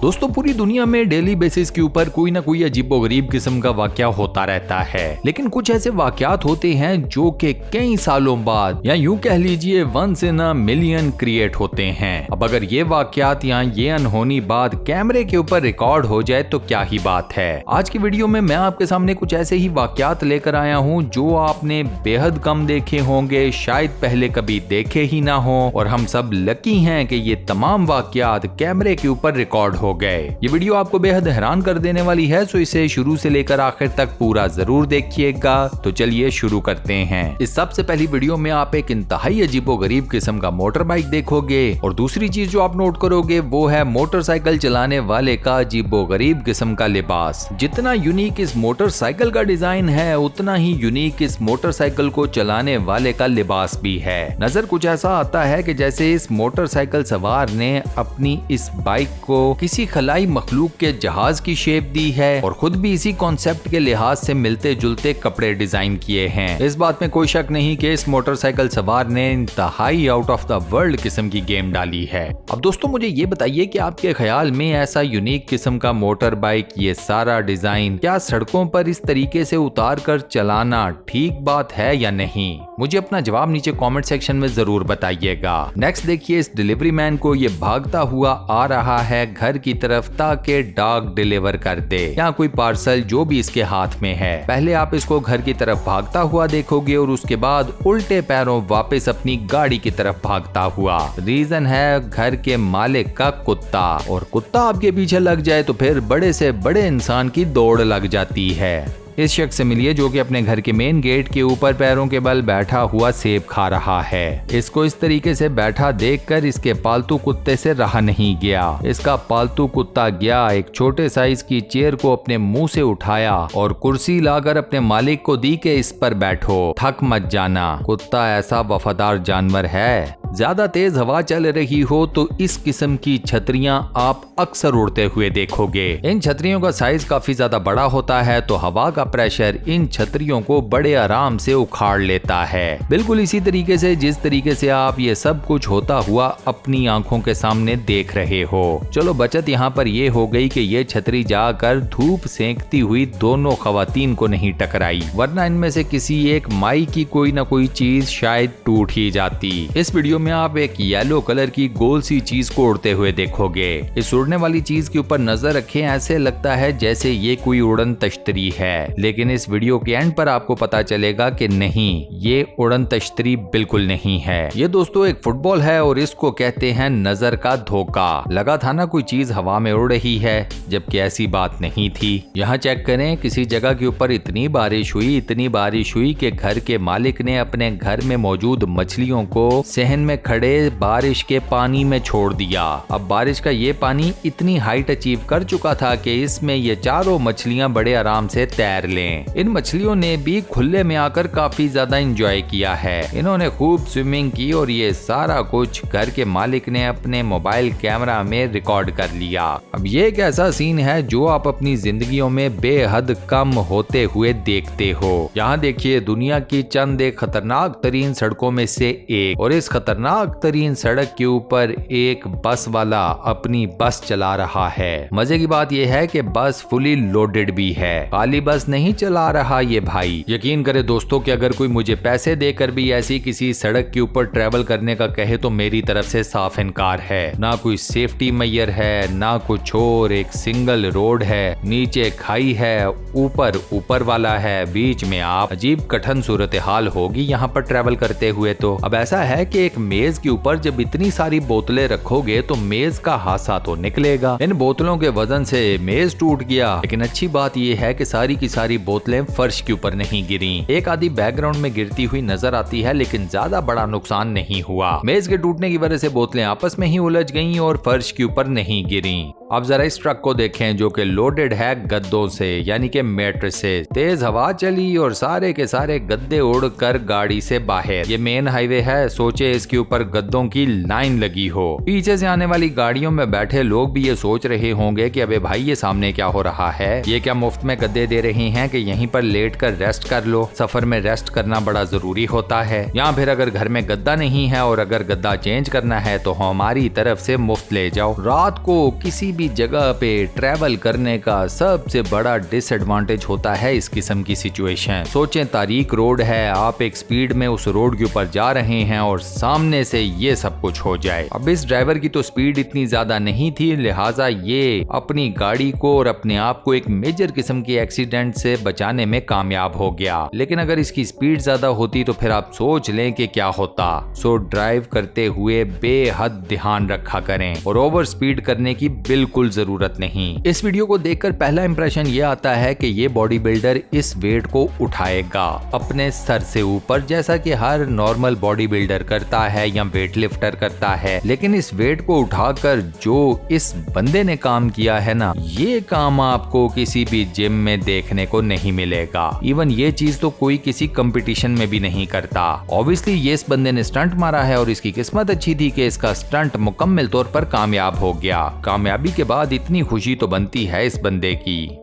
दोस्तों पूरी दुनिया में डेली बेसिस के ऊपर कोई ना कोई अजीबोगरीब किस्म का वाकया होता रहता है, लेकिन कुछ ऐसे वाकयात होते हैं जो कि कई सालों बाद या यूं कह लीजिए once in a million create होते हैं। अब अगर ये वाकयात या ये अनहोनी बात कैमरे के ऊपर रिकॉर्ड हो जाए तो क्या ही बात है। आज की वीडियो में मैं आपके सामने कुछ ऐसे ही वाकयात लेकर आया हूँ जो आपने बेहद कम देखे होंगे, शायद पहले कभी देखे ही ना हो, और हम सब लकी हैं कि ये तमाम वाकयात कैमरे के ऊपर रिकॉर्ड हो गए। ये वीडियो आपको बेहद हैरान कर देने वाली है, सो इसे शुरू से लेकर आखिर तक पूरा जरूर देखिएगा। तो चलिए शुरू करते हैं। इस सबसे पहली वीडियो में आप एक इंतहाई अजीबोगरीब किस्म का मोटर बाइक देखोगे, और दूसरी चीज जो आप नोट करोगे वो है मोटरसाइकिल चलाने वाले का अजीबोगरीब किस्म का लिबास। जितना यूनिक इस मोटरसाइकिल का डिजाइन है, उतना ही यूनिक इस मोटरसाइकिल को चलाने वाले का लिबास भी है। नजर कुछ ऐसा आता है कि जैसे इस मोटरसाइकिल सवार ने अपनी इस बाइक को किसी खलाई मखलूक के जहाज की शेप दी है, और खुद भी इसी कॉन्सेप्ट के लिहाज से मिलते जुलते कपड़े डिजाइन किए हैं। इस बात में कोई शक नहीं कि इस मोटरसाइकिल सवार ने इंतहाई आउट ऑफ द वर्ल्ड किस्म की गेम डाली है। अब दोस्तों मुझे ये बताइए कि आपके ख्याल में ऐसा यूनिक किस्म का मोटर बाइक, ये सारा डिजाइन क्या सड़कों पर इस तरीके से उतार कर चलाना ठीक बात है या नहीं? मुझे अपना जवाब नीचे कमेंट सेक्शन में जरूर बताइएगा। नेक्स्ट देखिए, इस डिलीवरी मैन को ये भागता हुआ आ रहा है घर की तरफ ताकि डॉग डिलीवर कर दे या कोई पार्सल जो भी इसके हाथ में है। पहले आप इसको घर की तरफ भागता हुआ देखोगे और उसके बाद उल्टे पैरों वापस अपनी गाड़ी की तरफ भागता हुआ। रीजन है घर के मालिक का कुत्ता, और कुत्ता आपके पीछे लग जाए तो फिर बड़े से बड़े इंसान की दौड़ लग जाती है। इस शख्स से मिलिए जो कि अपने घर के मेन गेट के ऊपर पैरों के बल बैठा हुआ सेब खा रहा है। इसको इस तरीके से बैठा देखकर इसके पालतू कुत्ते से रहा नहीं गया। इसका पालतू कुत्ता गया, एक छोटे साइज की चेयर को अपने मुंह से उठाया और कुर्सी लाकर अपने मालिक को दी कि इस पर बैठो, थक मत जाना। कुत्ता ऐसा वफादार जानवर है। ज्यादा तेज हवा चल रही हो तो इस किस्म की छतरियां आप अक्सर उड़ते हुए देखोगे। इन छतरियों का साइज काफी ज्यादा बड़ा होता है, तो हवा का प्रेशर इन छतरियों को बड़े आराम से उखाड़ लेता है। बिल्कुल इसी तरीके से जिस तरीके से आप ये सब कुछ होता हुआ अपनी आंखों के सामने देख रहे हो। चलो बचत यहाँ पर ये हो गई कि ये छतरी जाकर धूप सेंकती हुई दोनों खवातीन को नहीं टकराई, वरना इनमें से किसी एक माई की कोई ना कोई चीज शायद टूट ही जाती। इस वीडियो में आप एक येलो कलर की गोल सी चीज को उड़ते हुए देखोगे। इस उड़ने वाली चीज के ऊपर नजर रखें, ऐसे लगता है जैसे ये कोई उड़न तश्तरी है, लेकिन इस वीडियो के एंड पर आपको पता चलेगा कि नहीं, ये उड़न तश्तरी बिल्कुल नहीं है। ये दोस्तों एक फुटबॉल है और इसको कहते हैं नजर का धोखा। लगा था ना कोई चीज हवा में उड़ रही है, जबकि ऐसी बात नहीं थी। यहाँ चेक करें, किसी जगह के ऊपर इतनी बारिश हुई कि घर के मालिक ने अपने घर में मौजूद मछलियों को सहन में खड़े बारिश के पानी में छोड़ दिया। अब बारिश का ये पानी इतनी हाइट अचीव कर चुका था कि इसमें ये चारों मछलियां बड़े आराम से तैर लें। इन मछलियों ने भी खुले में आकर काफी ज्यादा एंजॉय किया है। इन्होंने खूब स्विमिंग की और ये सारा कुछ घर के मालिक ने अपने मोबाइल कैमरा में रिकॉर्ड कर लिया। अब ये एक ऐसा सीन है जो आप अपनी जिंदगियों में बेहद कम होते हुए देखते हो। यहाँ देखिए, दुनिया की चंद एक खतरनाक तरीन सड़कों में से एक, और इस खतरनाक तरीन सड़क के ऊपर एक बस वाला अपनी बस चला रहा है। मजे की बात यह है कि बस फुली लोडेड भी है, खाली बस नहीं चला रहा ये भाई। यकीन करे दोस्तों कि अगर कोई मुझे पैसे देकर भी ऐसी किसी सड़क के ऊपर ट्रेवल करने का कहे तो मेरी तरफ से साफ इनकार है। ना कोई सेफ्टी मैयर है, ना कुछ और, एक सिंगल रोड है, नीचे खाई है, ऊपर वाला है, बीच में आप अजीब कठिन सूरत हाल होगी यहाँ पर ट्रेवल करते हुए। तो अब ऐसा है कि एक मेज के ऊपर जब इतनी सारी बोतलें रखोगे तो मेज का हादसा तो निकलेगा। इन बोतलों के वजन से मेज टूट गया, लेकिन अच्छी बात यह है कि सारी की सारी बोतलें फर्श के ऊपर नहीं गिरी। एक आधी बैकग्राउंड में गिरती हुई नजर आती है, लेकिन ज्यादा बड़ा नुकसान नहीं हुआ। मेज के टूटने की वजह से बोतलें आपस में ही उलझ गईं और फर्श के ऊपर नहीं गिरी। अब जरा इस ट्रक को देखें जो कि लोडेड है गद्दों से, यानी कि मैट्रेसेस। तेज हवा चली और सारे के सारे गद्दे उड़कर गाड़ी से बाहर। ये मेन हाईवे है, सोचे इसके ऊपर गद्दों की लाइन लगी हो। पीछे से आने वाली गाड़ियों में बैठे लोग भी ये सोच रहे होंगे कि अबे भाई ये सामने क्या हो रहा है, ये क्या मुफ्त में गद्दे दे रहे हैं कि यहीं पर लेट कर रेस्ट कर लो। सफर में रेस्ट करना बड़ा जरूरी होता है। या फिर अगर घर में गद्दा नहीं है और अगर गद्दा चेंज करना है तो हमारी तरफ से मुफ्त ले जाओ। रात को किसी भी भी जगह पे ट्रैवल करने का सबसे बड़ा डिसएडवांटेज होता है इस किस्म की सिचुएशन। सोचें तारीख रोड है, आप एक स्पीड में उस रोड के ऊपर जा रहे हैं और सामने से ये सब कुछ हो जाए। अब इस ड्राइवर की तो स्पीड इतनी ज्यादा नहीं थी, लिहाजा ये अपनी गाड़ी को और अपने आप को एक मेजर किस्म के एक्सीडेंट से बचाने में कामयाब हो गया। लेकिन अगर इसकी स्पीड ज्यादा होती तो फिर आप सोच लें कि क्या होता। सो ड्राइव करते हुए बेहद ध्यान रखा करें और ओवर स्पीड करने की बिल्कुल जरूरत नहीं। इस वीडियो को देखकर पहला इंप्रेशन ये आता है कि ये बॉडी बिल्डर इस वेट को उठाएगा अपने सर से ऊपर, जैसा कि हर नॉर्मल बॉडी बिल्डर करता है या वेट लिफ्टर करता है। लेकिन इस वेट को उठाकर जो इस बंदे ने काम किया है ना, ये काम आपको किसी भी जिम में देखने को नहीं मिलेगा। इवन ये चीज तो कोई किसी कंपटीशन में भी नहीं करता। ऑब्वियसली ये इस बंदे ने स्टंट मारा है और इसकी किस्मत अच्छी थी कि इसका स्टंट मुकम्मल तौर पर कामयाब हो गया। कामयाबी के बाद इतनी खुशी तो बनती है इस बंदे की।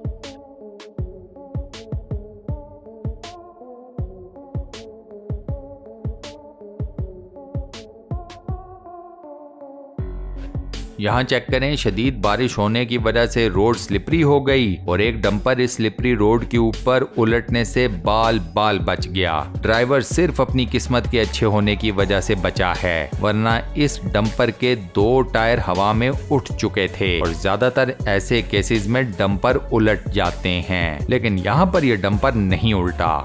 यहाँ चेक करें, शदीद बारिश होने की वजह से रोड स्लिपरी हो गई और एक डंपर इस स्लिपरी रोड के ऊपर उलटने से बाल बाल बच गया। ड्राइवर सिर्फ अपनी किस्मत के अच्छे होने की वजह से बचा है, वरना इस डंपर के 2 टायर हवा में उठ चुके थे और ज्यादातर ऐसे केसेस में डंपर उलट जाते हैं, लेकिन यहाँ पर यह डंपर नहीं उल्टा।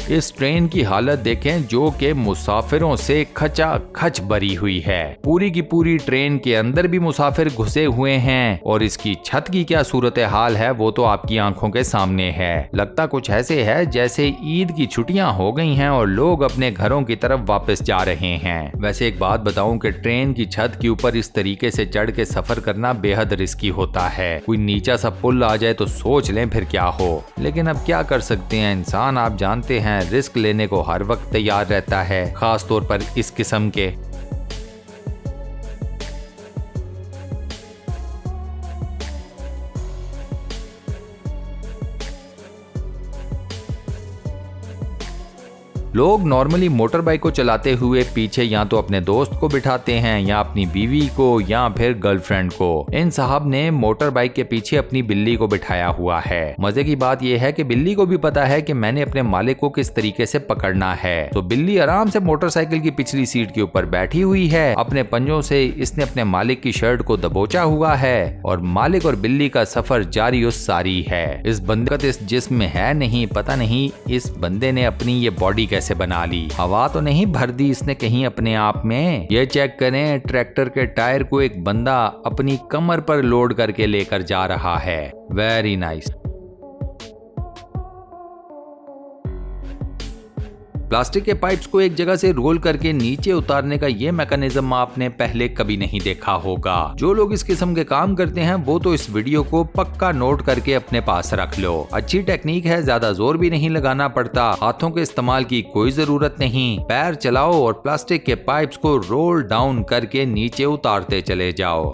इस ट्रेन की हालत देखें जो कि मुसाफिरों से खचाखच भरी हुई है। पूरी की पूरी ट्रेन के अंदर भी मुसाफिर घुसे हुए हैं और इसकी छत की क्या सूरत हाल है वो तो आपकी आंखों के सामने है। लगता कुछ ऐसे है जैसे ईद की छुट्टियां हो गई हैं और लोग अपने घरों की तरफ वापस जा रहे हैं। वैसे एक बात बताऊं कि ट्रेन की छत के ऊपर इस तरीके से चढ़ के सफर करना बेहद रिस्की होता है। कोई नीचा सा पुल आ जाए तो सोच लें फिर क्या हो। लेकिन अब क्या कर सकते हैं, इंसान आप जानते हैं रिस्क लेने को हर वक्त तैयार रहता है, खास तौर पर इस किस्म के। लोग नॉर्मली मोटर बाइक को चलाते हुए पीछे या तो अपने दोस्त को बिठाते हैं या अपनी बीवी को या फिर गर्लफ्रेंड को। इन साहब ने मोटर बाइक के पीछे अपनी बिल्ली को बिठाया हुआ है। मजे की बात यह है कि बिल्ली को भी पता है कि मैंने अपने मालिक को किस तरीके से पकड़ना है, तो बिल्ली आराम से मोटरसाइकिल की पिछली सीट के ऊपर बैठी हुई है। अपने पंजों से इसने अपने मालिक की शर्ट को दबोचा हुआ है और मालिक और बिल्ली का सफर जारी और सारी है। इस बंदे का इस जिस्म में है नहीं, पता नहीं इस बंदे ने अपनी ये बॉडी कैसे बना ली। हवा तो नहीं भर दी इसने कहीं अपने आप में। ये चेक करें, ट्रैक्टर के टायर को एक बंदा अपनी कमर पर लोड करके लेकर जा रहा है। Very nice. प्लास्टिक के पाइप्स को एक जगह से रोल करके नीचे उतारने का ये मैकेनिज्म आपने पहले कभी नहीं देखा होगा। जो लोग इस किस्म के काम करते हैं वो तो इस वीडियो को पक्का नोट करके अपने पास रख लो। अच्छी टेक्निक है, ज्यादा जोर भी नहीं लगाना पड़ता, हाथों के इस्तेमाल की कोई जरूरत नहीं। पैर चलाओ और प्लास्टिक के पाइप्स को रोल डाउन करके नीचे उतारते चले जाओ।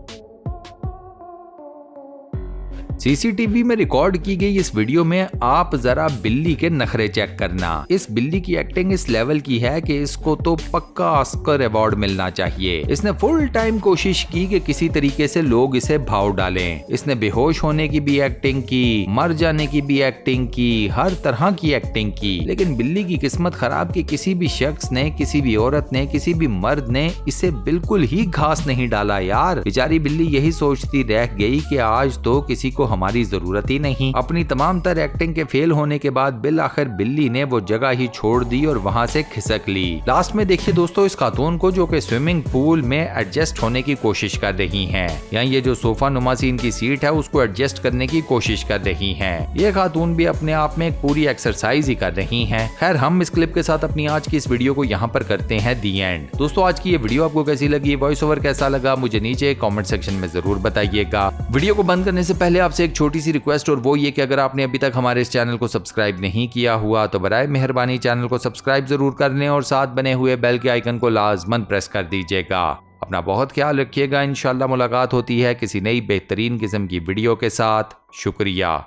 सीसीटीवी में रिकॉर्ड की गई इस वीडियो में आप जरा बिल्ली के नखरे चेक करना। इस बिल्ली की एक्टिंग इस लेवल की है कि इसको तो पक्का ऑस्कर अवार्ड मिलना चाहिए। इसने फुल टाइम कोशिश की कि किसी तरीके से लोग इसे भाव डालें। इसने बेहोश होने की भी एक्टिंग की, मर जाने की भी एक्टिंग की, हर तरह की एक्टिंग की। लेकिन बिल्ली की किस्मत खराब कि किसी भी शख्स ने, किसी भी औरत ने, किसी भी मर्द ने इसे बिल्कुल ही घास नहीं डाला। यार बेचारी बिल्ली यही सोचती रह गई कि आज तो किसी को हमारी जरूरत ही नहीं। अपनी तमाम तर एक्टिंग के फेल होने के बाद बिल आखिर बिल्ली ने वो जगह ही छोड़ दी और वहां से खिसक ली। लास्ट में देखिए दोस्तों इस खातून को जो कि स्विमिंग पूल में एडजस्ट होने की कोशिश कर रही हैं, या ये जो सोफा नुमा सी इनकी सीट है उसको एडजस्ट करने की कोशिश कर रही हैं। ये खातून भी अपने आप में एक पूरी एक्सरसाइज ही कर रही हैं। खैर हम इस क्लिप के साथ अपनी आज की इस वीडियो को यहाँ पर करते हैं दी एंड। दोस्तों आज की ये वीडियो आपको कैसी लगी, वॉइस ओवर कैसा लगा, मुझे नीचे कमेंट सेक्शन में जरूर बताइएगा। वीडियो को बंद करने से पहले आपसे एक छोटी सी रिक्वेस्ट और वो ये कि अगर आपने अभी तक हमारे इस चैनल को सब्सक्राइब नहीं किया हुआ तो बराए मेहरबानी चैनल को सब्सक्राइब जरूर कर लें और साथ बने हुए बेल के आइकन को लाजमन प्रेस कर दीजिएगा। अपना बहुत ख्याल रखिएगा। इंशाल्लाह मुलाकात होती है किसी नई बेहतरीन किस्म की वीडियो के साथ। शुक्रिया।